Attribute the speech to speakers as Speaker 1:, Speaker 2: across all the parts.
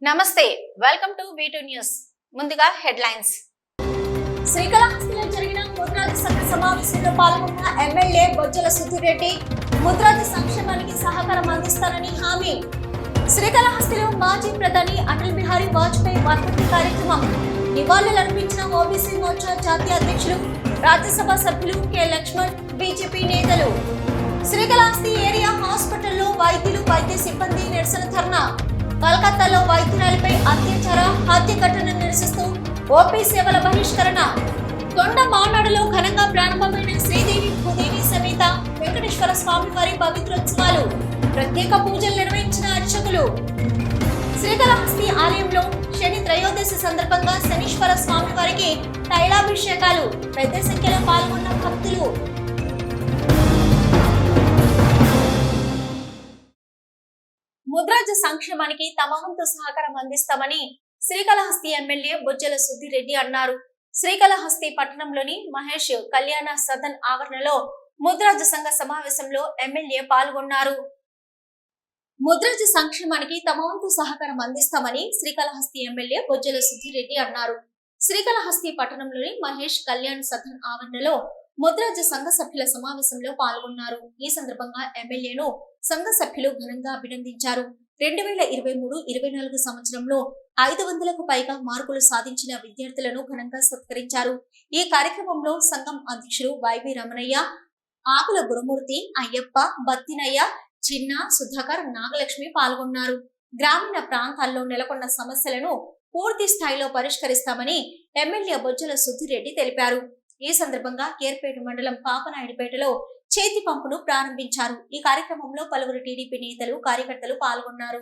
Speaker 1: నమస్తే, welcome to V2 news. ముందుగా headlines. శ్రీకాళహస్తిలో జరిగిన ముద్రాజు సంఘ సమావేశంలో పాల్గొన్న ఎమ్మెల్యే బొజ్జల సుధీరెడ్డి ముద్రాజు సంక్షేమానికి సహకారం అందిస్తారని హామీ. శ్రీకాళహస్తిలో మాజీ ప్రధాని అటల్ బిహారీ వాజ్పేయి వర్ధంతి కార్యక్రమం. నివాళులర్పించిన ఓబీసీ మోర్చా జాతీయ అధ్యక్షులు, రాజ్యసభ సభ్యులు కె లక్ష్మణ్, బీజేపీ నేతలు. శ్రీకాళహస్తి ఏరియా హాస్పిటల్లో వైద్యులు, వైద్య సిబ్బంది నిరసన ధర్నా. కలకత్తాలో వైద్యురాలిపై అత్యాచార హత్య ఘటనను నిరసిస్తూ ఓపీ సేవల బహిష్కరణ. కొండ మానాడులో ఘనంగా ప్రారంభమైన శ్రీదేవి భూదేవి సమేత వెంకటేశ్వర స్వామి వారి పవిత్రోత్సవాలు. ప్రత్యేక పూజలు నిర్వహించిన అర్చకులు. శ్రీకాళహస్తి ఆలయంలో శని త్రయోదశి సందర్భంగా శనీశ్వర స్వామి వారికి తైలాభిషేకాలు. పెద్ద సంఖ్యలో పాల్గొన్న భక్తులు. ముద్రాజు సంక్షేమానికి తమ వంతు సహకారం అందిస్తామని శ్రీకాళహస్తి ఎమ్మెల్యే బొజ్జల సుధీరెడ్డి అన్నారు. శ్రీకాళహస్తి పట్టణంలోని మహేష్ కళ్యాణ సదన్ ఆవరణలో ముద్రాజు సంఘ సమావేశంలో ఎమ్మెల్యే పాల్గొన్నారు. ముద్రాజు సంక్షేమానికి తమ వంతు సహకారం అందిస్తామని శ్రీకాళహస్తి ఎమ్మెల్యే బొజ్జల సుధీరెడ్డి అన్నారు. శ్రీకాళహస్తి పట్టణంలోని మహేష్ కళ్యాణ సదన్ ఆవరణలో ముద్రాజు సంఘ సభ్యుల సమావేశంలో పాల్గొన్నారు. ఈ సందర్భంగా ఎమ్మెల్యేను సంఘ సభ్యులు ఘనంగా అభినందించారు. 2023-24 సంవత్సరంలో 500కు పైగా మార్కులు సాధించిన విద్యార్థులను ఘనంగా సత్కరించారు. ఈ కార్యక్రమంలో సంఘం అధ్యక్షులు వైవి రమణయ్య, ఆకుల గురుమూర్తి, అయ్యప్ప, బత్తినయ్య, చిన్న, సుధాకర్, నాగలక్ష్మి పాల్గొన్నారు. గ్రామీణ ప్రాంతాల్లో నెలకొన్న సమస్యలను పూర్తి స్థాయిలో పరిష్కరిస్తామని ఎమ్మెల్యే బొజ్జల సుధీరెడ్డి తెలిపారు. ఈ సందర్భంగా కేర్పేట మండలం పాపనాయుడుపేటలో చేతి పంపును ప్రారంభించారు. ఈ కార్యక్రమంలో పలువురు టీడీపీ నేతలు, కార్యకర్తలు పాల్గొన్నారు.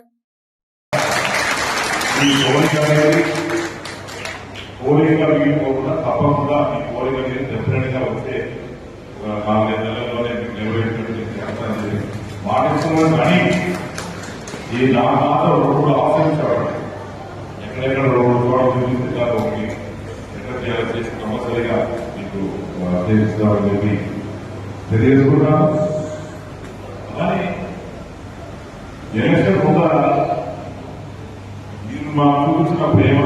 Speaker 2: తెలియజేసుకున్నాను. అలానే ఎలక్షన్ కూడా మీరు మాకు చూపించిన ప్రేమ,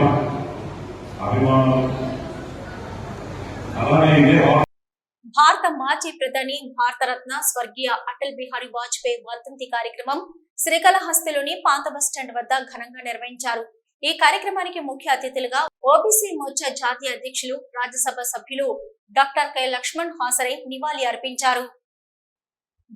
Speaker 2: అభిమానం అలానే
Speaker 1: భారత మాజీ ప్రధాని, భారతరత్న స్వర్గీయ అటల్ బిహారీ వాజ్పేయి వర్ధంతి కార్యక్రమం శ్రీకాళహస్తిలోని పాత బస్టాండ్ వద్ద ఘనంగా నిర్వహించారు. ఈ కార్యక్రమానికి ముఖ్య అతిథులుగా ఓబీసీ మోర్చా జాతీయ అధ్యక్షులు, రాజ్యసభ సభ్యులు డాక్టర్ కె లక్ష్మణ్ హాజరై నివాళి అర్పించారు.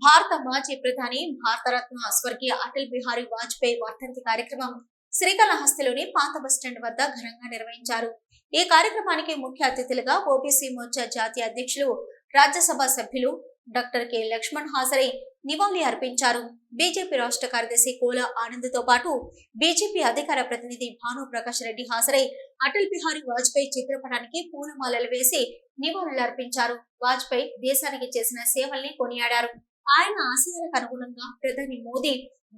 Speaker 1: భారత మాజీ ప్రధాని, భారతరత్న స్వర్గీయ అటల్ బిహారీ వాజ్పేయి వర్ధంతి కార్యక్రమం శ్రీకాళహస్తిలోని పాత బస్టాండ్ వద్ద ఘనంగా నిర్వహించారు. ఈ కార్యక్రమానికి ముఖ్య అతిథులుగా ఓబీసీ మోర్చా జాతీయ అధ్యక్షులు, రాజ్యసభ సభ్యులు డాక్టర్ కె లక్ష్మణ్ హాజరై నివాళి అర్పించారు. బీజేపీ రాష్ట్ర కార్యదర్శి కోల ఆనంద్ తో పాటు బీజేపీ అధికార ప్రతినిధి భాను ప్రకాష్ రెడ్డి హాజరై అటల్ బిహారీ వాజ్పేయి చిత్రపటానికి పూలమాలలు వేసి నివాళులర్పించారు. వాజ్పేయి దేశానికి చేసిన సేవల్ని కొనియాడారు. ఆయన ఆశయాలకు అనుగుణంగా ప్రధాని మోదీ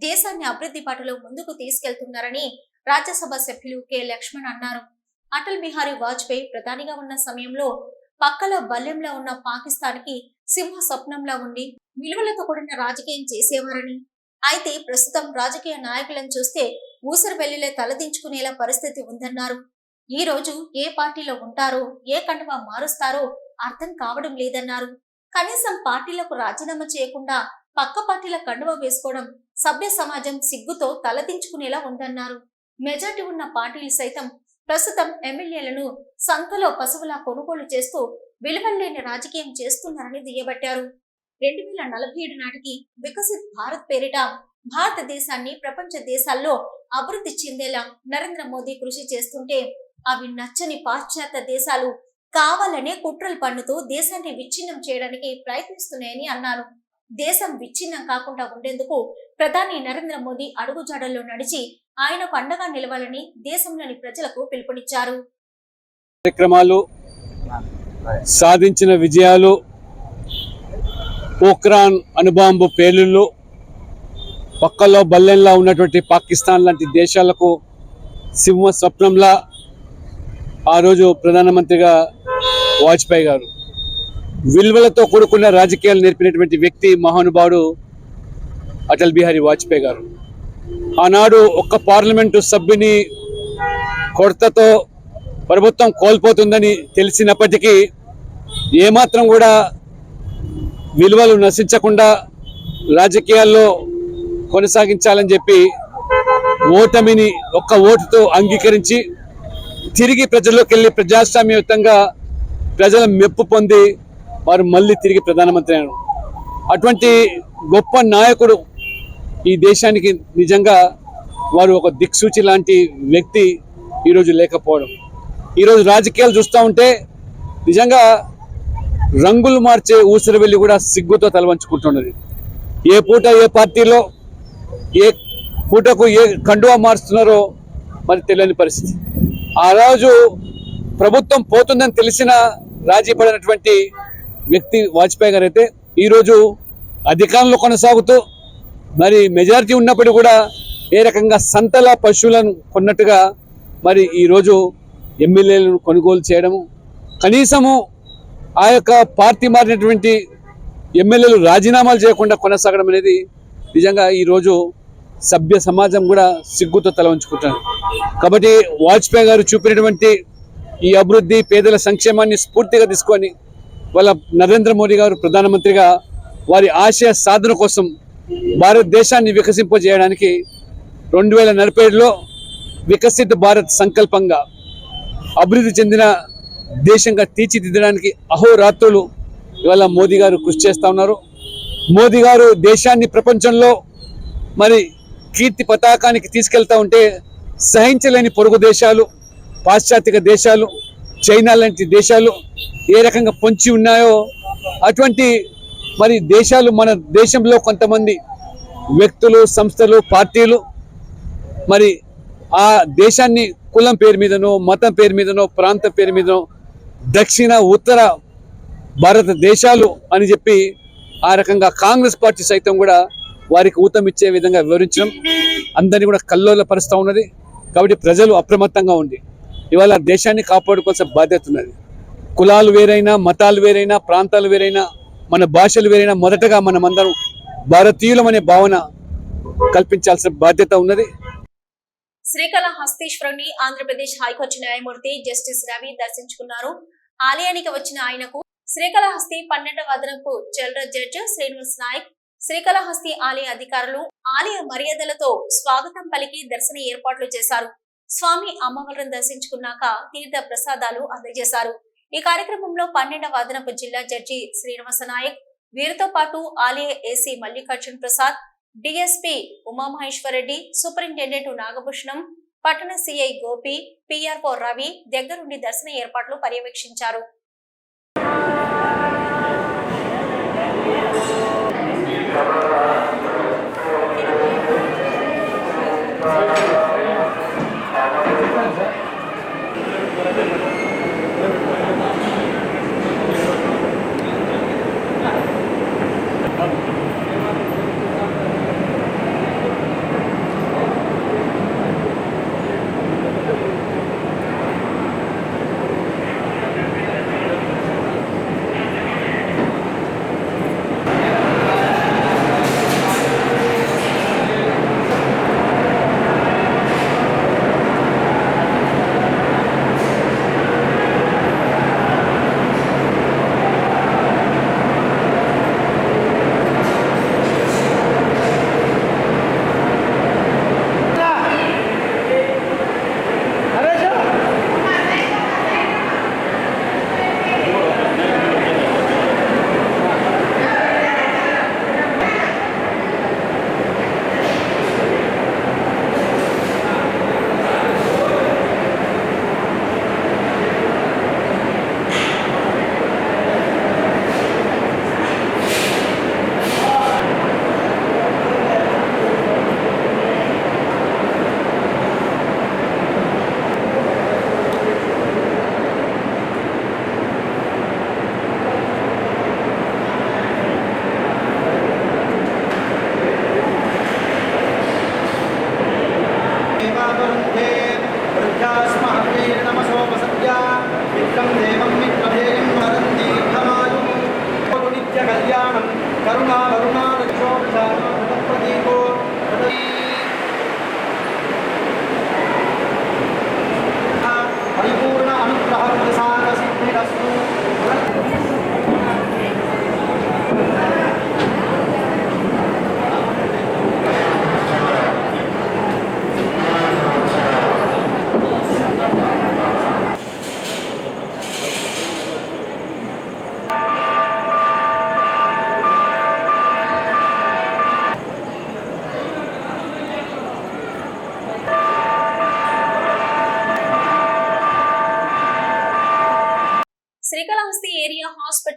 Speaker 1: దేశాన్ని అభివృద్ధి బాటలో ముందుకు తీసుకెళ్తున్నారని రాజ్యసభ సభ్యులు కె లక్ష్మణ్ అన్నారు. అటల్ బిహారీ వాజ్పేయి ప్రధానిగా ఉన్న సమయంలో పక్కలో బల్లెంలో ఉన్న పాకిస్తాన్ కి సింహ స్వప్నంలా ఉండి విలువలతో కూడిన రాజకీయం చేసేవారని, అయితే ప్రస్తుతం రాజకీయ నాయకులను చూస్తే ఊసరు వెల్లిలే తలదించుకునేలా పరిస్థితి ఉందన్నారు. ఈ రోజు ఏ పార్టీలో ఉంటారో, ఏ కండువా మారుస్తారో అర్థం కావడం లేదన్నారు. కనీసం పార్టీలకు రాజీనామా చేయకుండా పక్క పార్టీల కండువా వేసుకోవడం సభ్య సమాజం సిగ్గుతో తలదించుకునేలా ఉందన్నారు. మెజార్టీ ఉన్న పార్టీలు సైతం ప్రస్తుతం ఎమ్మెల్యేలను సంతలో పశువులా కొనుగోలు చేస్తూ విలువలేని రాజకీయం చేస్తున్నారని దుయ్యబట్టారు. 2047 నాటికి వికసిత్ భారత్ పేరిట భారతదేశాన్ని ప్రపంచ దేశాల్లో అభివృద్ధి చెందేలా నరేంద్ర మోదీ కృషి చేస్తుంటే అవి నచ్చని పాశ్చాత్య దేశాలు కావాలనే కుట్రలు పన్నుతూ దేశాన్ని విచ్ఛిన్నం చేయడానికి ప్రయత్నిస్తున్నాయని అన్నారు. దేశం విచ్ఛిన్నం కాకుండా ఉండేందుకు ప్రధాని నరేంద్ర మోదీ అడుగుజాడల్లో నడిచి ఆయనకు అండగా నిలవాలని దేశంలోని ప్రజలకు పిలుపునిచ్చారు.
Speaker 3: కార్యక్రమాలు, సాధించిన విజయాలు, పోఖ్రాన్ అణుబాంబు పేలుళ్ళు, పక్కలో బల్లెంలా ఉన్నటువంటి పాకిస్తాన్ లాంటి దేశాలకు సింహ స్వప్నంలా ఆ రోజు ప్రధానమంత్రిగా వాజ్పేయి గారు విలువలతో కూడుకున్న రాజకీయాలు నేర్పినటువంటి వ్యక్తి, మహానుభావుడు అటల్ బిహారీ వాజ్పేయి గారు. ఆనాడు ఒక్క పార్లమెంటు సభ్యుని కొరతతో ప్రభుత్వం కోల్పోతుందని తెలిసినప్పటికీ ఏమాత్రం కూడా విలువలు నశించకుండా రాజకీయాల్లో కొనసాగించాలని చెప్పి ఓటమిని ఒక్క ఓటుతో అంగీకరించి తిరిగి ప్రజల్లోకి వెళ్ళి ప్రజాస్వామ్యయుతంగా ప్రజల మెప్పు పొంది వారు మళ్ళీ తిరిగి ప్రధానమంత్రి అయినారు. అటువంటి గొప్ప నాయకుడు ఈ దేశానికి నిజంగా వారు ఒక దిక్సూచి లాంటి వ్యక్తి ఈరోజు లేకపోవడం, ఈరోజు రాజకీయాలు చూస్తూ ఉంటే నిజంగా రంగులు మార్చే ఊసరి వెళ్ళి కూడా సిగ్గుతో తలవంచుకుంటున్నది. ఏ పూట ఏ పార్టీలో ఏ పూటకు ఏ కండువా మారుస్తున్నారో మరి తెలియని పరిస్థితి. ఆ రోజు ప్రభుత్వం పోతుందని తెలిసిన రాజీ పడినటువంటి వ్యక్తి వాజ్పేయి గారు అయితే ఈరోజు అధికారంలో కొనసాగుతూ మరి మెజారిటీ ఉన్నప్పటికీ కూడా ఏ రకంగా సంతల పశువులను కొన్నట్టుగా మరి ఈరోజు ఎమ్మెల్యేలను కొనుగోలు చేయడము, కనీసము ఆ యొక్క పార్టీ మారినటువంటి ఎమ్మెల్యేలు రాజీనామాలు చేయకుండా కొనసాగడం అనేది నిజంగా ఈరోజు సభ్య సమాజం కూడా సిగ్గుతో తల వంచుకుంటారు. కాబట్టి వాజ్పేయి గారు చూపినటువంటి ఈ అభివృద్ధి పేదల సంక్షేమాన్ని స్ఫూర్తిగా తీసుకొని వాళ్ళ నరేంద్ర మోడీ గారు ప్రధానమంత్రిగా వారి ఆశయ సాధన కోసం భారతదేశాన్ని వికసింపజేయడానికి 2047లో వికసిత భారత్ సంకల్పంగా అభివృద్ధి చెందిన దేశంగా తీర్చిదిద్దడానికి అహోరాత్రులు ఇవాళ మోదీ గారు కృషి చేస్తూ ఉన్నారు. మోదీ గారు దేశాన్ని ప్రపంచంలో మరి కీర్తి పతాకానికి తీసుకెళ్తా ఉంటే సహించలేని పొరుగు దేశాలు, పాశ్చాత్య దేశాలు, చైనా లాంటి దేశాలు ఏ రకంగా పొంచి ఉన్నాయో అటువంటి మరి దేశాలు మన దేశంలో కొంతమంది వ్యక్తులు, సంస్థలు, పార్టీలు మరి ఆ దేశాన్ని కులం పేరు మీదనో, మతం పేరు మీదనో, ప్రాంతం పేరు మీదనో దక్షిణ ఉత్తర భారతదేశాలు అని చెప్పి ఆ రకంగా కాంగ్రెస్ పార్టీ సైతం కూడా వారికి ఊతం ఇచ్చే విధంగా వివరించడం అందరినీ కూడా కల్లోలపరుస్తూ ఉన్నది. కాబట్టి ప్రజలు అప్రమత్తంగా ఉండి ఇవాళ దేశాన్ని కాపాడుకోవాల్సిన బాధ్యత ఉన్నది. కులాలు వేరైనా, మతాలు వేరైనా, ప్రాంతాలు వేరైనా, మన భాషలు వేరైనా మొదటగా మనమందరం భారతీయులం అనే భావన కల్పించాల్సిన బాధ్యత ఉన్నది.
Speaker 1: శ్రీకాళహస్తీశ్వరుని ఆంధ్రప్రదేశ్ హైకోర్టు న్యాయమూర్తి జస్టిస్ రవి దర్శించుకున్నారు. ఆలయానికి వచ్చిన ఆయనకు శ్రీకాళహస్తి 12వ అదనపు జల్ర జడ్జి శ్రీనివాస్ నాయక్, శ్రీకాళహస్తి ఆలయ అధికారులు ఆలయ మర్యాదలతో స్వాగతం పలికి దర్శన ఏర్పాట్లు చేశారు. స్వామి అమ్మవారిని దర్శించుకున్నాక తీర్థ ప్రసాదాలు అందజేశారు. ఈ కార్యక్రమంలో 12వ అదనపు జిల్లా జడ్జి శ్రీనివాస నాయక్, వీరితో పాటు ఆలయ AC Mallikarjun Prasad, DSP Uma Maheswara Reddy, superintendent Nagabhushanam, పట్టణ సిఐ గోపి, పిఆర్ఓ రవి దగ్గరుండి దర్శన ఏర్పాట్లు పర్యవేక్షించారు.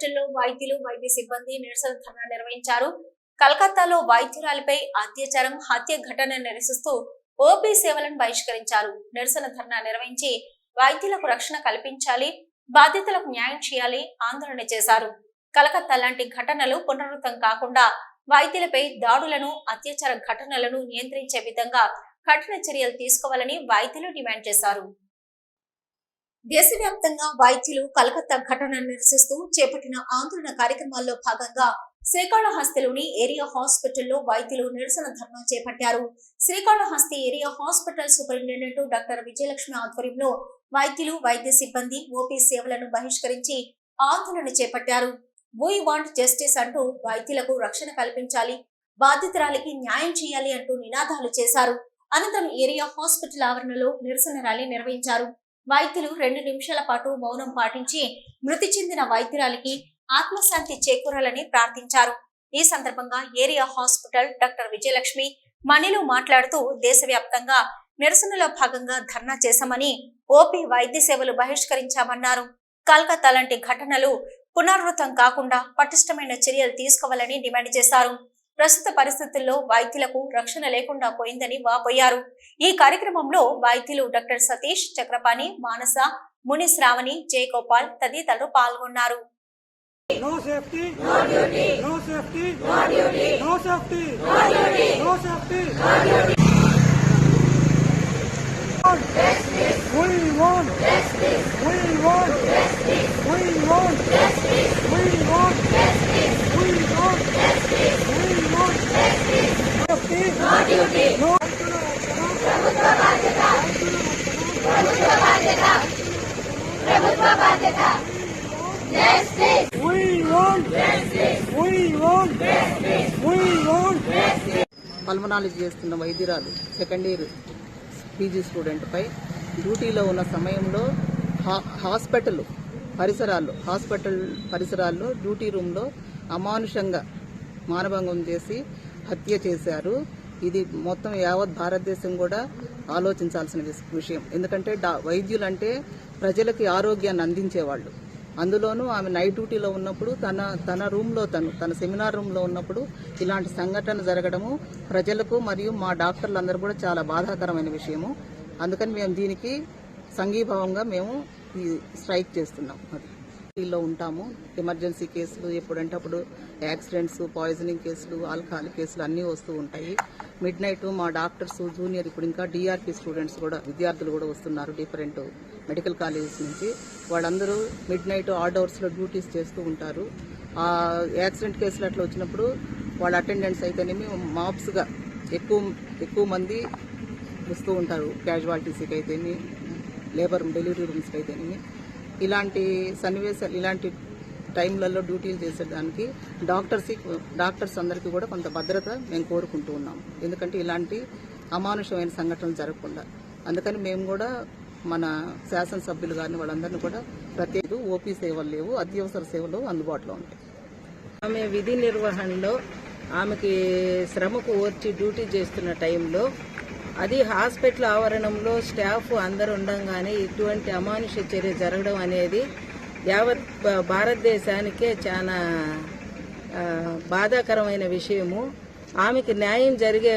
Speaker 1: హాస్పిటల్లో వైద్యులు వైద్య సిబ్బంది నిరసన ధర్నా నిర్వహించారు. కలకత్తాలో వైద్యురాలిపై అత్యాచారం హత్య ఘటన నిరసిస్తూ ఓపీ సేవలను బహిష్కరించారు. నిరసన ధర్నా నిర్వహించి వైద్యులకు రక్షణ కల్పించాలి, బాధితులకు న్యాయం చేయాలి ఆందోళన చేశారు. కలకత్తా లాంటి ఘటనలు పునరావృతం కాకుండా వైద్యులపై దాడులను, అత్యాచార ఘటనలను నియంత్రించే విధంగా కఠిన చర్యలు తీసుకోవాలని వైద్యులు డిమాండ్ చేశారు. దేశవ్యాప్తంగా వైద్యులు కలకత్తా ఘటనను నిరసిస్తూ చేపట్టిన ఆందోళన కార్యక్రమాల్లో భాగంగా శ్రీకాళహస్తిలోని ఏరియా హాస్పిటల్లో వైద్యులు నిరసన ధర్నా చేపట్టారు. Srikalahasti area hospital superintendent doctor Vijayalakshmi ఆధ్వర్యంలో వైద్యులు, వైద్య సిబ్బంది ఓపీ సేవలను బహిష్కరించి ఆందోళన చేపట్టారు. వీ వాంట్ జస్టిస్ అంటూ వైద్యులకు రక్షణ కల్పించాలి, బాధితురాలికి న్యాయం చేయాలి అంటూ నినాదాలు చేశారు. అనంతరం ఏరియా హాస్పిటల్ ఆవరణలో నిరసన ర్యాలీ నిర్వహించారు. వైద్యులు 2 నిమిషాల పాటు మౌనం పాటించి మృతి చెందిన వైద్యురాలికి ఆత్మశాంతి చేకూరాలని ప్రార్థించారు. ఈ సందర్భంగా ఏరియా హాస్పిటల్ డాక్టర్ విజయలక్ష్మి మణిలు మాట్లాడుతూ దేశవ్యాప్తంగా నిరసనలో భాగంగా ధర్నా చేశామని, ఓపీ వైద్య సేవలు బహిష్కరించామన్నారు. కలకత్తా లాంటి ఘటనలు పునరావృతం కాకుండా పటిష్టమైన చర్యలు తీసుకోవాలని డిమాండ్ చేశారు. ప్రస్తుత పరిస్థితుల్లో వైద్యులకు రక్షణ లేకుండా పోయిందని వాపోయారు. ఈ కార్యక్రమంలో వైద్యులు డాక్టర్ సతీష్, చక్రపాణి, మానస, ముని శ్రావణి, జయగోపాల్ తదితరులు పాల్గొన్నారు.
Speaker 4: No safety, no duty. No safety, no duty. No safety, no duty. No safety, no duty. Justice. We want justice. We want justice. We want justice. We want justice. We want justice. We want justice. Safety, no duty. No. ప్రభుత్వ బాధ్యత. ప్రభుత్వ బాధ్యత. ప్రభుత్వ బాధ్యత. Justice. We want justice. We want justice. We want justice.
Speaker 5: Pulmonology చేస్తున్న వైద్యురాలు second year PG student పై డ్యూటీలో ఉన్న సమయంలో హాస్పిటల్ పరిసరాల్లో డ్యూటీ రూమ్లో అమానుషంగా మానభంగం చేసి హత్య చేశారు. ఇది మొత్తం యావత్ భారతదేశం కూడా ఆలోచించాల్సిన విషయం. ఎందుకంటే వైద్యులంటే ప్రజలకి ఆరోగ్యాన్ని అందించేవాళ్ళు. అందులోనూ ఆమె నైట్ డ్యూటీలో ఉన్నప్పుడు తన రూమ్లో తన సెమినార్ రూమ్లో ఉన్నప్పుడు ఇలాంటి సంఘటన జరగడము ప్రజలకు మరియు మా డాక్టర్లందరూ కూడా చాలా బాధాకరమైన విషయము. అందుకని మేము దీనికి సంఘీభావంగా మేము ఈ స్ట్రైక్ చేస్తున్నాం. డ్యూటీలో ఉంటాము. ఎమర్జెన్సీ కేసులు ఎప్పుడంటే అప్పుడు యాక్సిడెంట్స్, పాయిజనింగ్ కేసులు, ఆల్కహాల్ కేసులు అన్నీ వస్తూ ఉంటాయి. మిడ్ నైట్ మా డాక్టర్స్, జూనియర్ ఇప్పుడు ఇంకా డిఆర్పి స్టూడెంట్స్ కూడా, విద్యార్థులు కూడా వస్తున్నారు డిఫరెంట్ మెడికల్ కాలేజెస్ నుంచి. వాళ్ళందరూ మిడ్ నైట్ ఆడ్ అవర్స్లో డ్యూటీస్ చేస్తూ ఉంటారు. ఆ యాక్సిడెంట్ కేసులు అట్లా వచ్చినప్పుడు వాళ్ళ అటెండెంట్స్ అయితేనేమి మాప్స్గా ఎక్కువ మంది వస్తూ ఉంటారు. క్యాజువాలిటీస్కి అయితేనేమి, లేబర్ డెలివరీ రూమ్స్కి అయితేనేమి. ఇలాంటి సన్నివేశాలు, ఇలాంటి టైంలలో డ్యూటీలు చేసేదానికి డాక్టర్స్ అందరికీ కూడా కొంత భద్రత మేము కోరుకుంటూ ఉన్నాం. ఎందుకంటే ఇలాంటి అమానుషమైన సంఘటనలు జరగకుండా. అందుకని మేము కూడా మన శాసనసభ్యులు కానీ వాళ్ళందరినీ కూడా ప్రత్యేక ఓపీ సేవలు లేవు, అత్యవసర సేవలు అందుబాటులో ఉంటాయి.
Speaker 6: ఆమె విధి నిర్వహణలో ఆమెకి శ్రమకు ఓర్చి డ్యూటీ చేస్తున్న టైంలో అది హాస్పిటల్ ఆవరణంలో స్టాఫ్ అందరు ఉండంగానే ఇటువంటి అమానుష చర్య జరగడం అనేది యావత్ భారతదేశానికే చాలా బాధాకరమైన విషయము. ఆమెకి న్యాయం జరిగే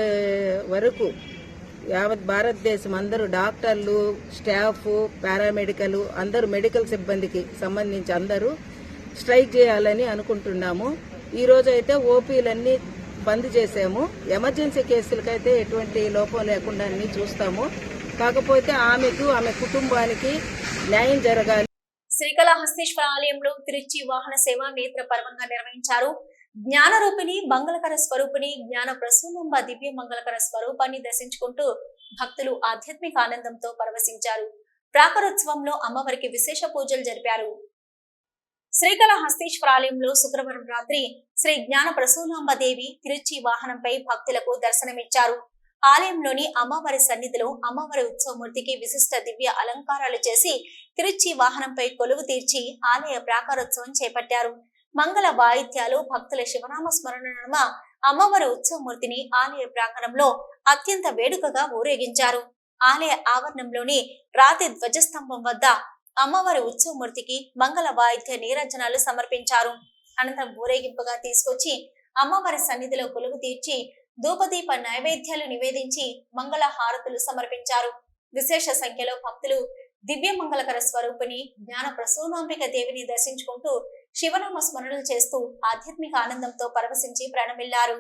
Speaker 6: వరకు యావత్ భారతదేశం అందరూ, డాక్టర్లు, స్టాఫ్, పారామెడికల్ అందరూ, మెడికల్ సిబ్బందికి సంబంధించి అందరూ స్ట్రైక్ చేయాలని అనుకుంటున్నాము. ఈ రోజు అయితే ఓపీలన్నీ బంద్ చేసాము. ఎమర్జెన్సీ కేసులకైతే ఎటువంటి లోపం లేకుండా అన్ని చూస్తాము. కాకపోతే ఆమెకు, ఆమె కుటుంబానికి న్యాయం జరగాలి.
Speaker 1: శ్రీకాళహస్తీశ్వర ఆలయంలో తిరుచి వాహన సేవ నేత్ర పర్వంగా నిర్వహించారు. జ్ఞానరూపిణి, మంగళకర స్వరూపిణి, జ్ఞాన ప్రసూనంబ దివ్య మంగళకర స్వరూపాన్ని దర్శించుకుంటూ భక్తులు ఆధ్యాత్మిక ఆనందంతో పరవశించారు. ప్రాకారోత్సవంలో అమ్మవారికి విశేష పూజలు జరిపారు. శ్రీకాళహస్తీశ్వర ఆలయంలో శుక్రవారం రాత్రి శ్రీ జ్ఞాన ప్రసూనాంబదేవి తిరుచి వాహనంపై భక్తులకు దర్శనమిచ్చారు. ఆలయంలోని అమ్మవారి సన్నిధిలో అమ్మవారి ఉత్సవమూర్తికి విశిష్ట దివ్య అలంకారాలు చేసి తిరుచి వాహనంపై కొలువు తీర్చి ఆలయ ప్రాకారోత్సవం చేపట్టారు. మంగళ వాయిద్యాలు, భక్తుల శివనామ స్మరణ నడుమ అమ్మవారి ఉత్సవమూర్తిని ఆలయ ప్రాంగణంలో అత్యంత వేడుకగా ఊరేగించారు. ఆలయ ఆవరణంలోని రాతి ధ్వజస్తంభం వద్ద అమ్మవారి ఉత్సవమూర్తికి మంగళ వాయిద్య నీరాజనాలు సమర్పించారు. అనంతరం ఊరేగింపుగా తీసుకొచ్చి అమ్మవారి సన్నిధిలో కొలువు తీర్చి ధూపదీప నైవేద్యాలు నివేదించి మంగళ హారతులు సమర్పించారు. విశేష సంఖ్యలో భక్తులు దివ్య మంగళకర స్వరూపిణి జ్ఞాన ప్రసూనాంబిక దేవిని దర్శించుకుంటూ శివనామ స్మరణలు చేస్తూ ఆధ్యాత్మిక ఆనందంతో పరవశించి ప్రణమిల్లారు.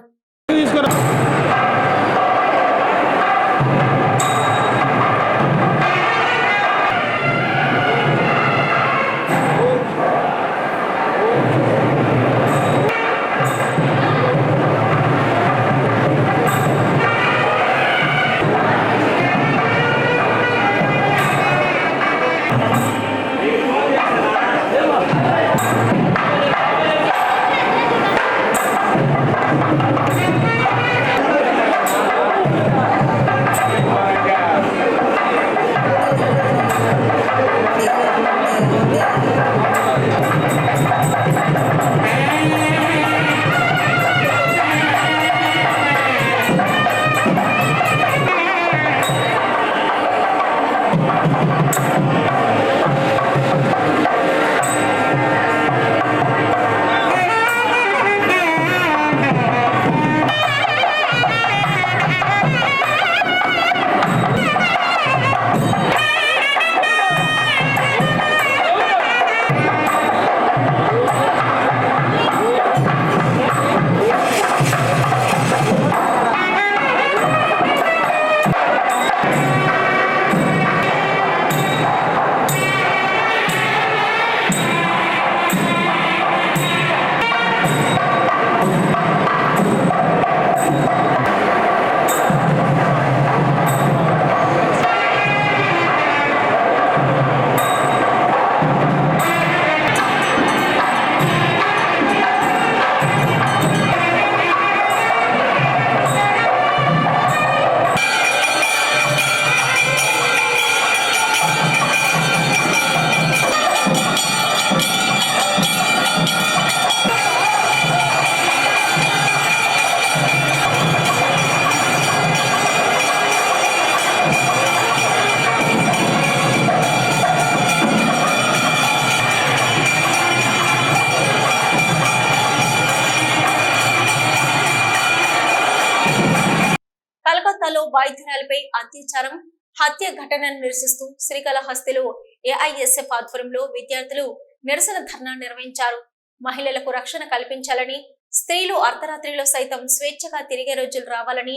Speaker 1: కలకత్తాలో వైద్యురాలపై అత్యాచారం హత్య ఘటనను నిరసిస్తూ శ్రీకాళహస్తిలో ఏఐఎస్ఎఫ్ ఆధ్వర్యంలో విద్యార్థులు నిరసన ధర్నా నిర్వహించారు. మహిళలకు రక్షణ కల్పించాలని, స్త్రీలు అర్ధరాత్రిలో సైతం స్వేచ్ఛగా తిరిగే రోజులు రావాలని,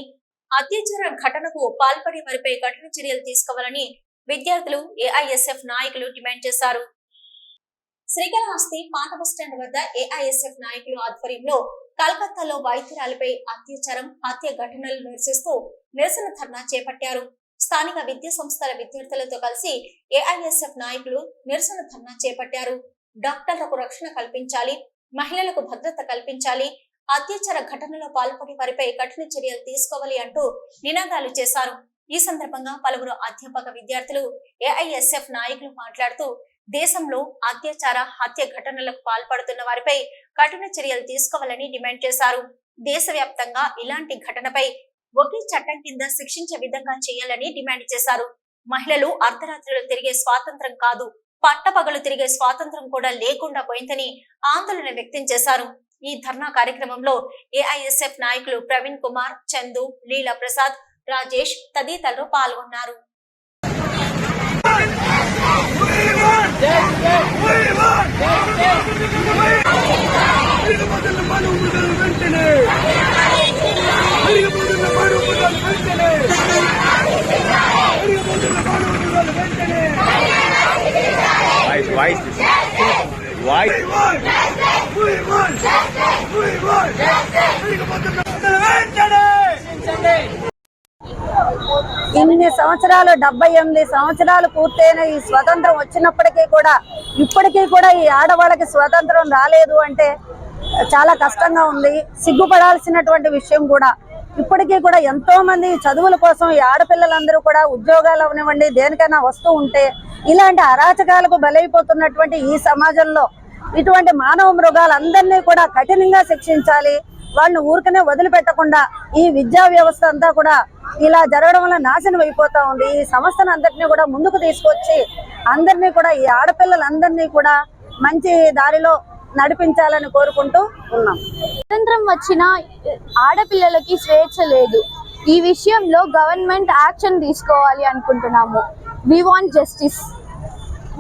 Speaker 1: అత్యాచార ఘటనకు పాల్పడే వారిపై కఠిన చర్యలు తీసుకోవాలని విద్యార్థులు ఏఐఎస్ఎఫ్ నాయకులు డిమాండ్ చేశారు. శ్రీకాళహస్తి పాత బస్టాండ్ వద్ద ఏఐఎస్ఎఫ్ నాయకులు ఆధ్వర్యంలో కలకత్తాలో వైద్యురాలపై అత్యాచారం హత్య ఘటనలు నిరసిస్తూ నిరసన ధర్నా చేపట్టారు. స్థానిక విద్యా సంస్థల విద్యార్థులతో కలిసి ఏఐఎస్ఎఫ్ నాయకులు నిరసన ధర్నా చేపట్టారు. డాక్టర్లకు రక్షణ కల్పించాలి, మహిళలకు భద్రత కల్పించాలి, అత్యాచార ఘటనలో పాల్పడే వారిపై కఠిన చర్యలు తీసుకోవాలి అంటూ నినాదాలు చేశారు. ఈ సందర్భంగా పలువురు అధ్యాపక విద్యార్థులు ఏఐఎస్ఎఫ్ నాయకులు మాట్లాడుతూ దేశంలో అత్యాచార హత్య ఘటనలకు పాల్పడుతున్న వారిపై కఠిన చర్యలు తీసుకోవాలని డిమాండ్ చేశారు. దేశవ్యాప్తంగా ఇలాంటి ఘటనపై ఒకే చట్టం కింద శిక్షించే విధంగా చేయాలని డిమాండ్ చేశారు. మహిళలు అర్ధరాత్రిలో తిరిగే స్వాతంత్రం కాదు, పట్టపగలు తిరిగే స్వాతంత్రం కూడా లేకుండా పోయిందని ఆందోళన వ్యక్తం చేశారు. ఈ ధర్నా కార్యక్రమంలో ఏఐఎస్ఎఫ్ నాయకులు ప్రవీణ్ కుమార్, చందు, లీలా ప్రసాద్, రాజేష్ తదితరులు పాల్గొన్నారు.
Speaker 7: ఇన్ని సంవత్సరాలు 78 సంవత్సరాలు పూర్తయిన ఈ స్వతంత్రం వచ్చినప్పటికీ కూడా ఇప్పటికీ కూడా ఈ ఆడవాళ్ళకి స్వతంత్రం రాలేదు అంటే చాలా కష్టంగా ఉంది. సిగ్గుపడాల్సినటువంటి విషయం కూడా. ఇప్పటికీ కూడా ఎంతో మంది చదువుల కోసం ఈ ఆడపిల్లలందరూ కూడా ఉద్యోగాలు అవనివ్వండి దేనికైనా వస్తూ ఉంటే ఇలాంటి అరాచకాలకు బలైపోతున్నటువంటి ఈ సమాజంలో ఇటువంటి మానవ మృగాలందరినీ కూడా కఠినంగా శిక్షించాలి. వాళ్ళని ఊరికనే వదిలిపెట్టకుండా ఈ విద్యా వ్యవస్థ అంతా కూడా ఇలా జరగడం వల్ల నాశనం అయిపోతా ఉంది. ఈ సంస్థను అందరినీ కూడా ముందుకు తీసుకొచ్చి అందరినీ కూడా ఈ ఆడపిల్లలందరినీ కూడా మంచి దారిలో నడిపించాలని కోరుకుంటూ ఉన్నాం.
Speaker 8: స్వతంత్రం వచ్చిన ఆడపిల్లలకి స్వేచ్ఛ లేదు. ఈ విషయంలో గవర్నమెంట్ యాక్షన్ తీసుకోవాలి అనుకుంటున్నాము. We want justice.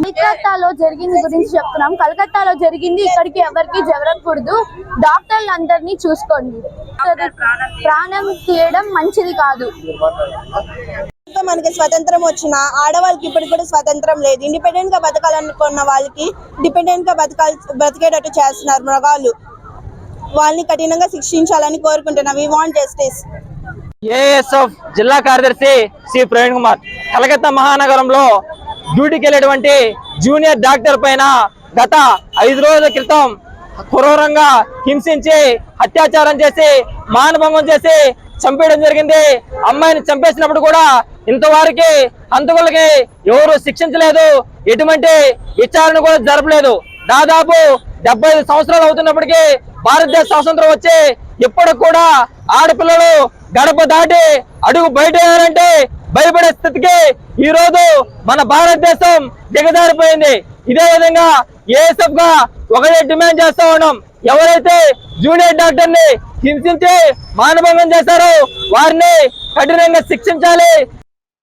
Speaker 8: కలకత్తాలో జరిగింది గురించి చెప్తున్నాం. కలకత్తాలో జరిగింది ఇక్కడికి ఎవరికి జరగకూడదు. డాక్టర్లందరినీ చూసుకోండి. ప్రాణం తీయడం మంచిది కాదు.
Speaker 9: మనకి స్వతంత్రం వచ్చిన ఆడవాళ్ళకి ఇప్పటికి కూడా స్వతంత్రం లేదు. ఇండిపెండెంట్ గా బతకాలనుకున్న వాళ్ళకి డిపెండెంట్ గా బ్రతికేటట్టు చేస్తున్నారు మృగాలు. వాళ్ళని కఠినంగా శిక్షించాలని కోరుకుంటున్నాం. వి వాంట్ జస్టిస్.
Speaker 10: ఏఎస్ఎఫ్ జిల్లా కార్యదర్శి శ్రీ ప్రవీణ్ కుమార్. కలకత్తా మహానగరంలో డ్యూటీకి వెళ్ళేటువంటి జూనియర్ డాక్టర్ పైన గత 5 రోజుల క్రితం క్రూరంగా హింసించి అత్యాచారం చేసి మానభంగం చేసి చంపేయడం జరిగింది. అమ్మాయిని చంపేసినప్పుడు కూడా ఇంతవరకు హంతకులకి ఎవరు శిక్షించలేదు. ఎటువంటి విచారణ కూడా జరపలేదు. దాదాపు 75 సంవత్సరాలు అవుతున్నప్పటికీ భారతదేశ స్వాతంత్రం వచ్చి ఇప్పటికి కూడా ఆడపిల్లలు గడప దాటి అడుగు బయట వేయాలంటే భయపడే స్థితికి ఈ రోజు మన భారతదేశం దిగజారిపోయింది. ఇదే విధంగా ఏఎస్ఎఫ్ గా ఒకటే డిమాండ్ చేస్తా ఉన్నాం. ఎవరైతే జూనియర్ డాక్టర్ ని హింసించి మానభంగం చేశారో వారిని కఠినంగా శిక్షించాలి.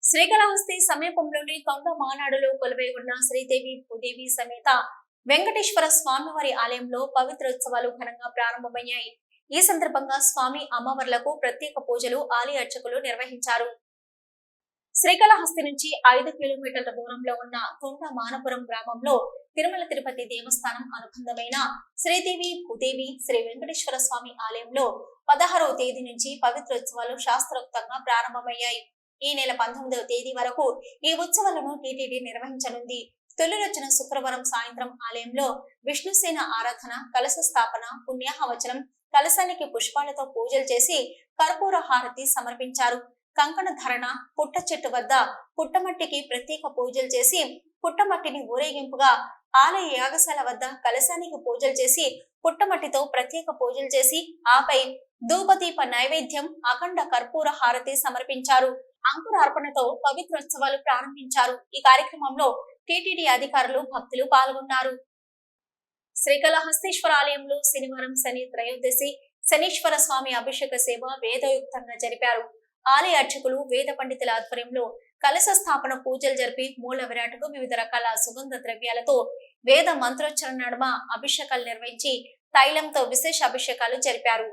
Speaker 1: శ్రీకాళహస్తి సమీపంలోని కొండ మానాడులో కొలువై ఉన్న శ్రీదేవి భూదేవి సమేత వెంకటేశ్వర స్వామివారి ఆలయంలో పవిత్రోత్సవాలు ఘనంగా ప్రారంభమయ్యాయి. ఈ సందర్భంగా స్వామి అమ్మవార్లకు ప్రత్యేక పూజలు ఆలయ అర్చకులు నిర్వహించారు. శ్రీకాళహస్తి నుంచి 5 కిలోమీటర్ల దూరంలో ఉన్న కొండ మానపురం గ్రామంలో తిరుమల తిరుపతి దేవస్థానం అనుబంధమైన శ్రీదేవి భూదేవి శ్రీ వెంకటేశ్వర స్వామి ఆలయంలో 16వ తేదీ నుంచి పవిత్రోత్సవాలు శాస్త్రోక్తంగా ప్రారంభమయ్యాయి. ఈ నెల 19వ తేదీ వరకు ఈ ఉత్సవాలను టీటీడీ నిర్వహించనుంది. తొలి రోజున శుక్రవారం సాయంత్రం ఆలయంలో విష్ణుసేన ఆరాధన, కలశ స్థాపన, పుణ్యాహవచనం, కలశానికి పుష్పాలతో పూజలు చేసి కర్పూర హారతి సమర్పించారు. కంకణ ధరణ, పుట్ట చెట్టు వద్ద పుట్టమట్టికి ప్రత్యేక పూజలు చేసి పుట్టమట్టిని ఊరేగింపుగా ఆలయ యాగశాల వద్ద కలశానికి పూజలు చేసి పుట్టమట్టితో ప్రత్యేక పూజలు చేసి ఆపై ధూపదీప నైవేద్యం, అఖండ కర్పూర హారతి సమర్పించారు. అంకురార్పణతో పవిత్రోత్సవాలు ప్రారంభించారు. ఈ కార్యక్రమంలో టీటీడీ అధికారులు, భక్తులు పాల్గొన్నారు. శ్రీకాళహస్తీశ్వర ఆలయంలో శనివారం శని త్రయోదశి శనీశ్వర స్వామి అభిషేక సేవ వేదయుక్తంగా జరిపారు. ఆలయ అర్చకులు, వేద పండితుల ఆధ్వర్యంలో కలశ స్థాపన పూజలు జరిపి మూల విరాటకు వివిధ రకాల సుగంధ ద్రవ్యాలతో వేద మంత్రోచ్చరణ నడుమ అభిషేకాలు నిర్వహించి తైలంతో విశేష అభిషేకాలు జరిపారు.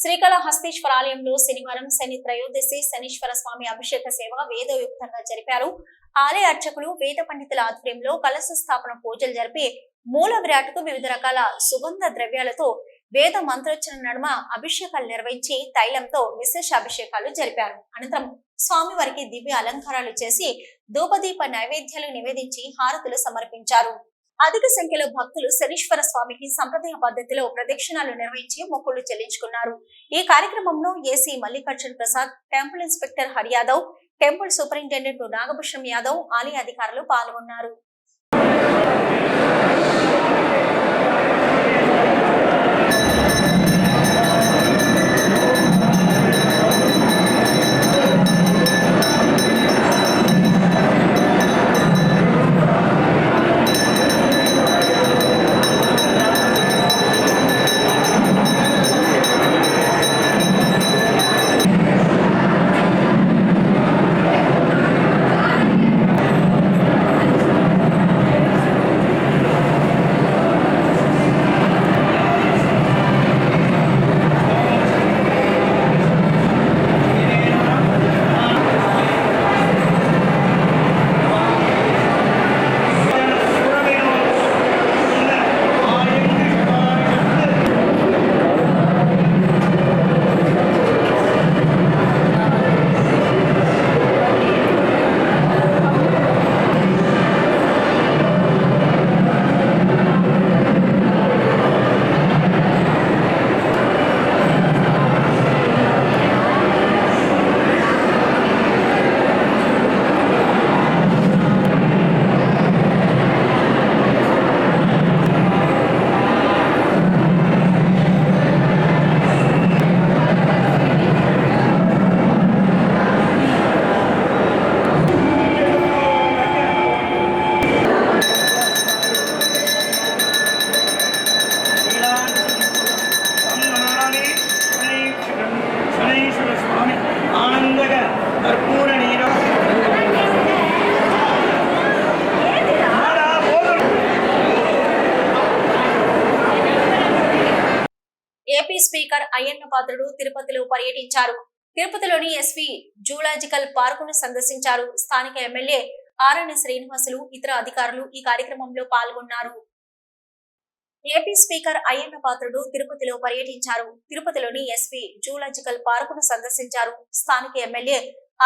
Speaker 1: శ్రీకాళహస్తీశ్వర ఆలయంలో శనివారం శని త్రయోదశి శనీశ్వర స్వామి అభిషేక సేవ వేదయుక్తంగా జరిపారు. ఆలయ అర్చకులు, వేద పండితుల ఆధ్వర్యంలో కలశ స్థాపన పూజలు జరిపి మూల విరాటకు వివిధ రకాల సుగంధ ద్రవ్యాలతో వేద మంత్రోచ్చరణ నడుమ అభిషేకాలు నిర్వహించి తైలంతో విశేష అభిషేకాలు జరిపారు. అనంతరం స్వామివారికి దివ్య అలంకారాలు చేసి ధూపదీప నైవేద్యాలు నివేదించి హారతులు సమర్పించారు. అధిక సంఖ్యలో భక్తులు శనీశ్వర స్వామికి సంప్రదాయ పద్ధతిలో ప్రదక్షిణాలు నిర్వహించి మొక్కులు చెల్లించుకున్నారు. ఈ కార్యక్రమంలో AC Mallikarjun Prasad, temple inspector Hari Yadav, temple superintendent Nagabhushanam Yadav, ఆలయ అధికారులు పాల్గొన్నారు. ఏపీ స్పీకర్ అయ్యన్న పాత్రుడు తిరుపతిలో పర్యటించారు. తిరుపతిలోని ఎస్వి జూలాజికల్ పార్కును సందర్శించారు. స్థానిక ఎమ్మెల్యే ఆరణి శ్రీనివాసులు, ఇతర అధికారులు ఈ కార్యక్రమంలో పాల్గొన్నారు. ఏపీ స్పీకర్ అయ్యన్న పాత్రుడు తిరుపతిలో పర్యటించారు. తిరుపతిలోని ఎస్వి జూలాజికల్ పార్కును సందర్శించారు. స్థానిక ఎమ్మెల్యే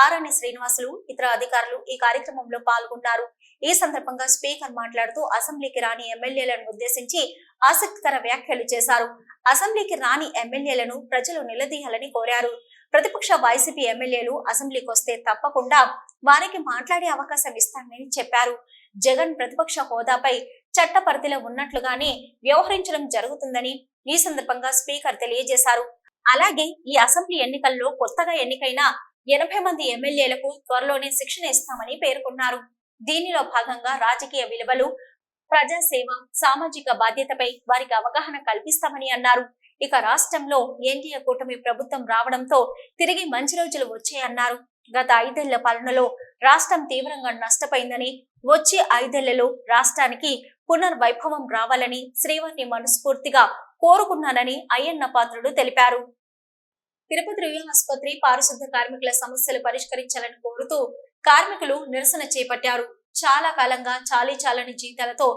Speaker 1: ఆరణి శ్రీనివాసులు, ఇతర అధికారులు ఈ కార్యక్రమంలో పాల్గొన్నారు. ఈ సందర్భంగా స్పీకర్ మాట్లాడుతూ అసెంబ్లీకి రాని ఎమ్మెల్యేలను ఉద్దేశించి ఆసక్తికర వ్యాఖ్యలు చేశారు. అసెంబ్లీకి రాని ఎమ్మెల్యేలను ప్రజలు నిలదీయాలని కోరారు. ప్రతిపక్ష వైసీపీ ఎమ్మెల్యేలు అసెంబ్లీకి వస్తే తప్పకుండా వారికి మాట్లాడే అవకాశం ఇస్తానని చెప్పారు. జగన్ ప్రతిపక్ష హోదాపై చట్ట పరిధిలో ఉన్నట్లుగానే వ్యవహరించడం జరుగుతుందని ఈ సందర్భంగా స్పీకర్ తెలియజేశారు. అలాగే ఈ అసెంబ్లీ ఎన్నికల్లో కొత్తగా ఎన్నికైన 80 మంది ఎమ్మెల్యేలకు త్వరలోనే శిక్షణ ఇస్తామని పేర్కొన్నారు. దీనిలో భాగంగా రాజకీయ విలువలు, ప్రజాసేవ, సామాజిక బాధ్యతపై వారికి అవగాహన కల్పిస్తామని అన్నారు. ఇక రాష్ట్రంలో ఎన్డీఏ కూటమి ప్రభుత్వం రావడంతో తిరిగి మంచి రోజులు వచ్చాయన్నారు. గత 5 ఏళ్ల పాలనలో రాష్ట్రం తీవ్రంగా నష్టపోయిందని, వచ్చే 5 ఏళ్లలో రాష్ట్రానికి పునర్వైభవం రావాలని శ్రీవారిని మనస్ఫూర్తిగా కోరుకున్నానని అయ్యన్న పాత్రుడు తెలిపారు. తిరుపతి రుయా ఆసుపత్రి పారిశుద్ధ కార్మికుల సమస్యలు పరిష్కరించాలని కోరుతూ కార్మికులు నిరసన చేపట్టారు. చాలా కాలంగా చాలీచాలని జీతాలతో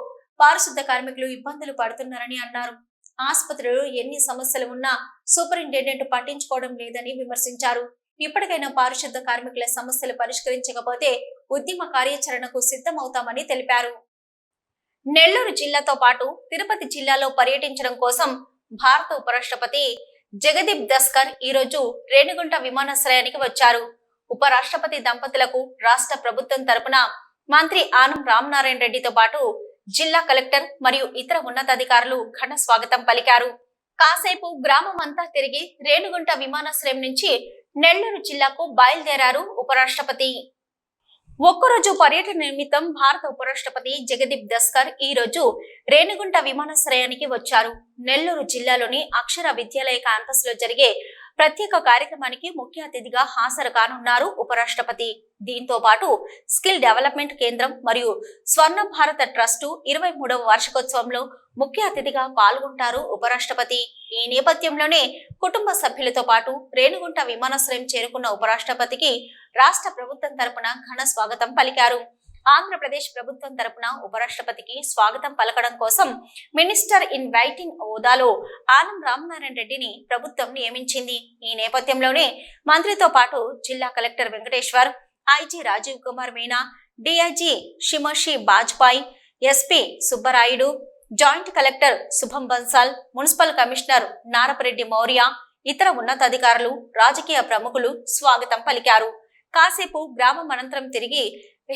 Speaker 1: పారిశుద్ధ కార్మికులు ఇబ్బందులు పడుతున్నారని అన్నారు. ఆసుపత్రిలో ఎన్ని సమస్యలు ఉన్నా సూపరింటెండెంట్ పట్టించుకోవడం లేదని విమర్శించారు. ఇప్పటికైనా పారిశుద్ధ కార్మికుల సమస్యలు పరిష్కరించకపోతే ఉద్యమ కార్యాచరణకు సిద్ధమవుతామని తెలిపారు. నెల్లూరు జిల్లాతో పాటు తిరుపతి జిల్లాలో పర్యటించడం కోసం భారత ఉపరాష్ట్రపతి జగదీప్ ధన్కర్ ఈ రోజు రేణిగుంట విమానాశ్రయానికి వచ్చారు. ఉపరాష్ట్రపతి దంపతులకు రాష్ట్ర ప్రభుత్వం తరపున మంత్రి ఆనం రామనారాయణ రెడ్డితో పాటు జిల్లా కలెక్టర్ మరియు ఇతర ఉన్నతాధికారులు ఘన స్వాగతం పలికారు. కాసేపు గ్రామం అంతా తిరిగి రేణిగుంట విమానాశ్రయం నుంచి నెల్లూరు జిల్లాకు బయలుదేరారు ఉపరాష్ట్రపతి. ఒక్కరోజు పర్యటన నిమిత్తం భారత ఉపరాష్ట్రపతి జగదీప్ ధన్కర్ ఈ రోజు రేణిగుంట విమానాశ్రయానికి వచ్చారు. నెల్లూరు జిల్లాలోని అక్షర విద్యాలయ క్యాంపస్ లో జరిగే ప్రత్యేక కార్యక్రమానికి ముఖ్య అతిథిగా హాజరు కానున్నారు ఉపరాష్ట్రపతి. దీంతో పాటు స్కిల్ డెవలప్మెంట్ కేంద్రం మరియు స్వర్ణ భారత ట్రస్టు 23వ వార్షికోత్సవంలో ముఖ్య అతిథిగా పాల్గొంటారు ఉపరాష్ట్రపతి. ఈ నేపథ్యంలోనే కుటుంబ సభ్యులతో పాటు రేణిగుంట విమానాశ్రయం చేరుకున్న ఉపరాష్ట్రపతికి రాష్ట్ర ప్రభుత్వం తరపున ఘన స్వాగతం పలికారు. ఆంధ్రప్రదేశ్ ప్రభుత్వం తరపున ఉపరాష్ట్రపతికి స్వాగతం పలకడం కోసం మినిస్టర్ ఇన్ వెయిటింగ్ హోదాలో ఆనం రామనారాయణ రెడ్డిని ప్రభుత్వం నియమించింది. ఈ నేపథ్యంలోనే మంత్రితో పాటు జిల్లా collector Venkateshwar, IG Rajeev Kumar Meena, DIG షిమషి Bajpai, SP Subbarayudu, joint collector Shubham Bansal, municipal commissioner Narapareddy Maurya, ఇతర ఉన్నతాధికారులు, రాజకీయ ప్రముఖులు స్వాగతం పలికారు. కాసేపు గ్రామం అనంతరం తిరిగి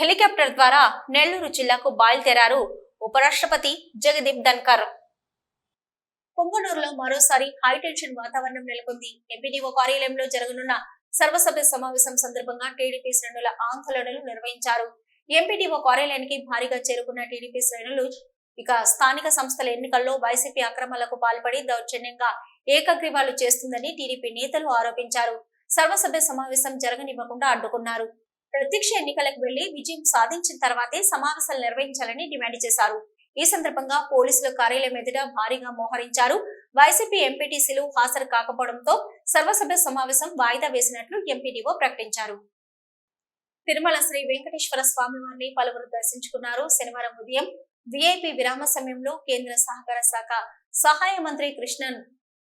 Speaker 1: హెలికాప్టర్ ద్వారా నెల్లూరు జిల్లాకు బయలుదేరారు ఉపరాష్ట్రపతి జగదీప్ ధన్కర్. పొంగనూరులో మరోసారి హైటెన్షన్ వాతావరణం నెలకొంది. ఎంపీడీఓ కార్యాలయంలో జరగనున్న సర్వసభ్య సమావేశం సందర్భంగా టీడీపీ శ్రేణుల ఆందోళనలు నిర్వహించారు. ఎంపీడీఓ కార్యాలయానికి భారీగా చేరుకున్న టీడీపీ శ్రేణులు ఇక స్థానిక సంస్థల ఎన్నికల్లో వైసీపీ అక్రమాలకు పాల్పడి దౌర్జన్యంగా ఏకగ్రీవాలు చేస్తుందని టీడీపీ నేతలు ఆరోపించారు. సర్వసభ్య సమావేశం జరగనివ్వకుండా అడ్డుకున్నారు. ప్రత్యక్ష ఎన్నికలకు వెళ్లి విజయం సాధించిన తర్వాతే సమావేశాలు నిర్వహించాలని డిమాండ్ చేశారు. ఈ సందర్భంగా పోలీసుల కార్యాలయం ఎదుట భారీగా మోహరించారు. వైసీపీ ఎంపీటీసీలు హాజరు కాకపోవడంతో సర్వసభ్య సమావేశం వాయిదా వేసినట్లు ఎంపీడీఓ ప్రకటించారు. తిరుమల శ్రీ వెంకటేశ్వర స్వామి వారిని పలువురు దర్శించుకున్నారు. శనివారం ఉదయం విఐపి విరామ సమయంలో కేంద్ర సహకార శాఖ సహాయ మంత్రి కృష్ణన్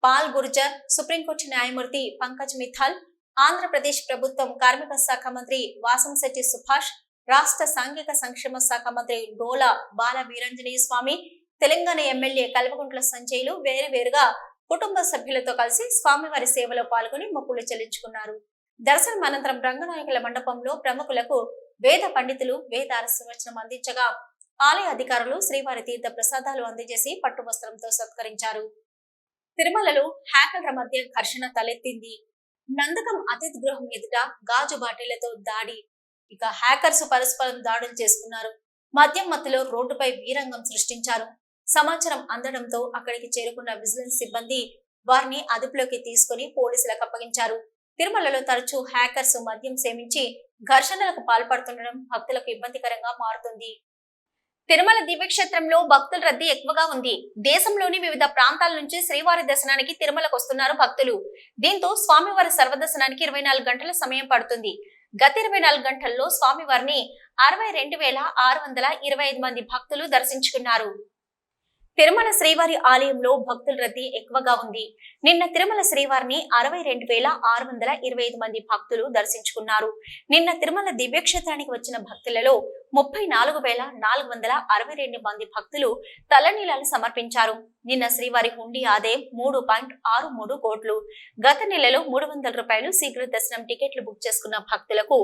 Speaker 1: పాల్ గుర్జర్, సుప్రీంకోర్టు న్యాయమూర్తి పంకజ్ మిథాల్, ఆంధ్రప్రదేశ్ ప్రభుత్వం కార్మిక శాఖ మంత్రి వాసంశెట్టి సుభాష్, రాష్ట్ర సాంఘిక సంక్షేమ శాఖ మంత్రి డోలా బాల వీరాంజనేయ స్వామి, తెలంగాణ ఎమ్మెల్యే కల్వకుంట్ల సంజయ్లు వేరువేరుగా కుటుంబ సభ్యులతో కలిసి స్వామివారి సేవలో పాల్గొని మొక్కులు చెల్లించుకున్నారు. దర్శనం అనంతరం రంగనాయకుల మండపంలో ప్రముఖులకు వేద పండితులు వేద ఆశీర్వచనం అందించగా ఆలయ అధికారులు శ్రీవారి తీర్థ ప్రసాదాలు అందజేసి పట్టు వస్త్రంతో సత్కరించారు. తిరుమలలో హ్యాకర్ల మధ్య ఘర్షణ తలెత్తింది. నందకం అతిథి గృహం ఎదుట గాజు బాటిళ్లతో దాడి. ఇక హ్యాకర్స్ పరస్పరం దాడులు చేసుకున్నారు. మద్యం మత్తులో రోడ్డుపై వీరంగం సృష్టించారు. సమాచారం అందడంతో అక్కడికి చేరుకున్న విజిలెన్స్ సిబ్బంది వారిని అదుపులోకి తీసుకుని పోలీసులకు అప్పగించారు. తిరుమలలో తరచూ హ్యాకర్స్ మద్యం సేవించి ఘర్షణలకు పాల్పడుతుండడం భక్తులకు ఇబ్బందికరంగా మారుతుంది. తిరుమల దివ్యక్షేత్రంలో భక్తుల రద్దీ ఎక్కువగా ఉంది. దేశంలోని వివిధ ప్రాంతాల నుంచి శ్రీవారి దర్శనానికి తిరుమలకు వస్తున్నారు భక్తులు. దీంతో స్వామివారి సర్వదర్శనానికి 24 గంటల సమయం పడుతుంది. గత 24 గంటల్లో స్వామివారిని 62,625 మంది భక్తులు దర్శించుకున్నారు. తిరుమల శ్రీవారి ఆలయంలో భక్తుల రద్దీ ఎక్కువగా ఉంది. నిన్న తిరుమల శ్రీవారిని 62,625 మంది భక్తులు దర్శించుకున్నారు. నిన్న తిరుమల దివ్యక్షేత్రానికి వచ్చిన భక్తులలో 34,462 మంది భక్తులు తలనీలాలు సమర్పించారు. నిన్న శ్రీవారి హుండీ ఆదాయం 3.63 కోట్లు. గత నెలలో 300 రూపాయలు శీఘ్ర దర్శనం టికెట్లు బుక్ చేసుకున్న భక్తులకు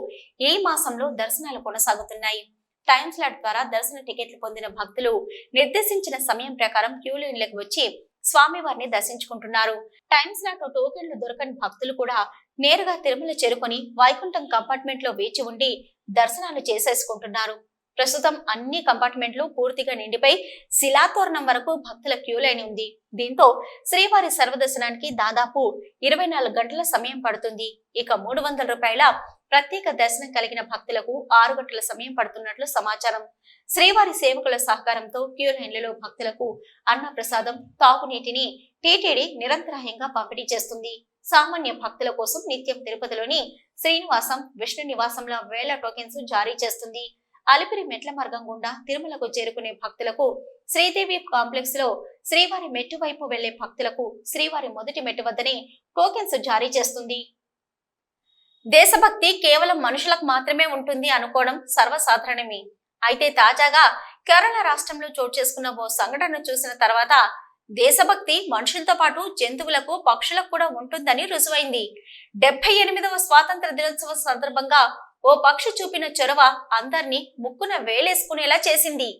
Speaker 1: ఈ మాసంలో దర్శనాలు కొనసాగుతున్నాయి. టైమ్ స్లాట్ ద్వారా దర్శన టికెట్లు పొందిన భక్తులు నిర్దేశించిన సమయం ప్రకారం క్యూ లైన్లకు వచ్చి స్వామివారిని దర్శించుకుంటున్నారు. టైమ్ స్లాట్ టోకెన్లు దొరకని భక్తులు కూడా నేరుగా తిరుమల చేరుకొని వైకుంఠం కంపార్ట్మెంట్ లో వేచి ఉండి దర్శనాలు చేసేసుకుంటున్నారు. ప్రస్తుతం అన్ని కంపార్ట్మెంట్లు పూర్తిగా నిండిపోయి శిలాతోరణం వరకు భక్తుల క్యూ లైన్ ఉంది. దీంతో శ్రీవారి సర్వదర్శనానికి దాదాపు 24 గంటల సమయం పడుతుంది. ఇక 300 రూపాయల ప్రత్యేక దర్శనం కలిగిన భక్తులకు 6 గంటల సమయం పడుతున్నట్లు సమాచారం. శ్రీవారి సేవకుల సహకారంతో క్యూ లైన్లలో భక్తులకు అన్న ప్రసాదం, తాగునీటిని టీటీడీ నిరంతరాయంగా పంపిణీ చేస్తుంది. సామాన్య భక్తుల కోసం నిత్యం తిరుపతిలోని శ్రీనివాసం, విష్ణు నివాసంలో వేల టోకెన్స్ జారీ చేస్తుంది. అలిపిరి మెట్ల మార్గం గుండా తిరుమలకు చేరుకునే భక్తులకు శ్రీదేవి కాంప్లెక్స్ లో, శ్రీవారి మెట్టు వైపు వెళ్లే భక్తులకు శ్రీవారి మొదటి మెట్టు వద్దనే టోకెన్స్ జారీ చేస్తుంది. దేశభక్తి కేవలం మనుషులకు మాత్రమే ఉంటుంది అనుకోవడం సర్వసాధారణమే. అయితే తాజాగా కేరళ రాష్ట్రంలో చోటు చేసుకున్న ఓ సంఘటన చూసిన తర్వాత దేశభక్తి మనుషులతో పాటు జంతువులకు, పక్షులకు కూడా ఉంటుందని రుజువైంది. 78వ స్వాతంత్ర దినోత్సవం సందర్భంగా ఓ పక్షి చూపిన చొరవ అందరినీ ముక్కున వేలేసుకునేలా చేసింది.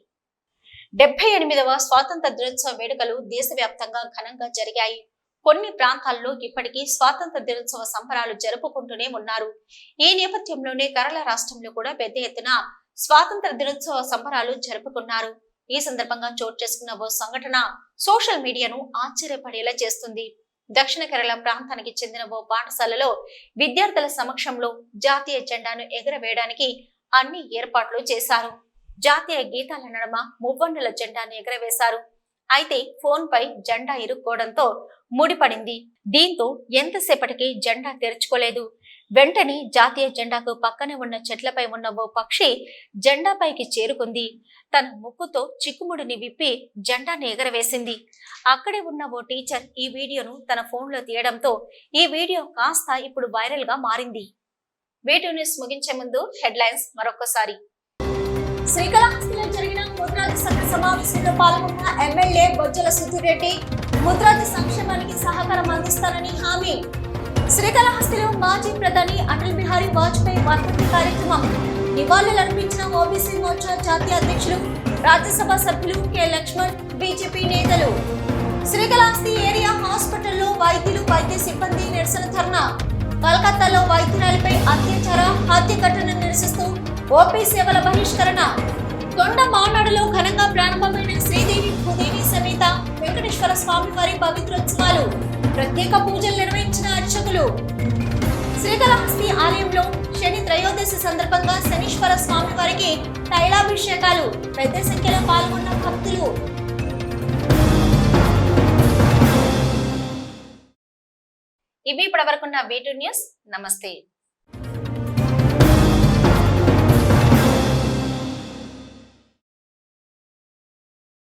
Speaker 1: 78వ స్వాతంత్ర దినోత్సవ వేడుకలు దేశవ్యాప్తంగా ఘనంగా జరిగాయి. కొన్ని ప్రాంతాల్లో ఇప్పటికీ స్వాతంత్ర దినోత్సవ సంబరాలు జరుపుకుంటూనే ఉన్నారు. ఈ నేపథ్యంలోనే కేరళ రాష్ట్రంలో కూడా పెద్ద ఎత్తున స్వాతంత్ర దినోత్సవ సంబరాలు జరుపుకున్నారు. ఈ సందర్భంగా చోటు చేసుకున్న ఓ సంఘటన సోషల్ మీడియాను ఆశ్చర్యపడేలా చేస్తుంది. దక్షిణ కేరళ ప్రాంతానికి చెందిన ఓ పాఠశాలలో విద్యార్థుల సమక్షంలో జాతీయ జెండాను ఎగరవేయడానికి అన్ని ఏర్పాట్లు చేశారు. జాతీయ గీతాల నడుమ మువ్వన్నెల జెండాను ఎగరవేశారు. అయితే ఫోన్ పై జెండా ఇరుక్కోవడంతో ముడిపడింది. దీంతో ఎంతసేపటికి జెండా తెరుచుకోలేదు. వెంటనే జాతీయ జెండాకు పక్కనే ఉన్న చెట్లపై ఉన్న ఓ పక్షి జెండాపైకి చేరుకుంది. తన ముక్కుతో చిక్కుముడిని విప్పి జెండాను ఎగరవేసింది. అక్కడే ఉన్న ఓ టీచర్ ఈ వీడియోను తన ఫోన్లో తీయడంతో ఈ వీడియో కాస్త ఇప్పుడు వైరల్ గా మారింది. వీడియో న్యూస్ ముగించే ముందు హెడ్లైన్స్ మరొకసారి. శ్రీకాళహస్తిలో జరిగిన ముద్రాజు సంఘ సమావేశంలో పాల్గొన్న ఎమ్మెల్యే బొజ్జల సుధీరెడ్డి ముద్రాజు సంక్షేమానికి సహకారం అందిస్తానని హామీ. శ్రీకాళహస్తిలో మాజీ ప్రధాని అటల్ బిహారీ వాజ్పేయి వర్ధంతి కార్యక్రమం. నివాళులర్పించిన ఓబీసీ మోర్చా జాతీయ అధ్యక్షులు, రాజ్యసభ సభ్యులు కె లక్ష్మణ్, బీజేపీ నేతలు. శ్రీకాళహస్తి ఏరియా హాస్పిటల్లో వైద్యులు, వైద్య సిబ్బంది నిరసన ధర్నా. కలకత్తాలో వైద్యురాలిపై అత్యాచార హత్య ఘటనను నిరసిస్తూ ఓపీ సేవల బహిష్కరణ. కొండ మానాడులో ఘనంగా ప్రారంభమైన శ్రీదేవి భూదేవి సమేత వెంకటేశ్వర స్వామివారి పవిత్రోత్సవాలు. ప్రత్యేక పూజలు నిర్వహించిన అర్చకులు. శ్రీకాళహస్తి ఆలయంలో శని త్రయోదశి సందర్భంగా శనీశ్వర స్వామివారికి తైలాభిషేకాలు. పెద్ద సంఖ్యలో పాల్గొన్న భక్తులు. ఇవి ఇప్పటివరకున్న V2 న్యూస్. నమస్తే.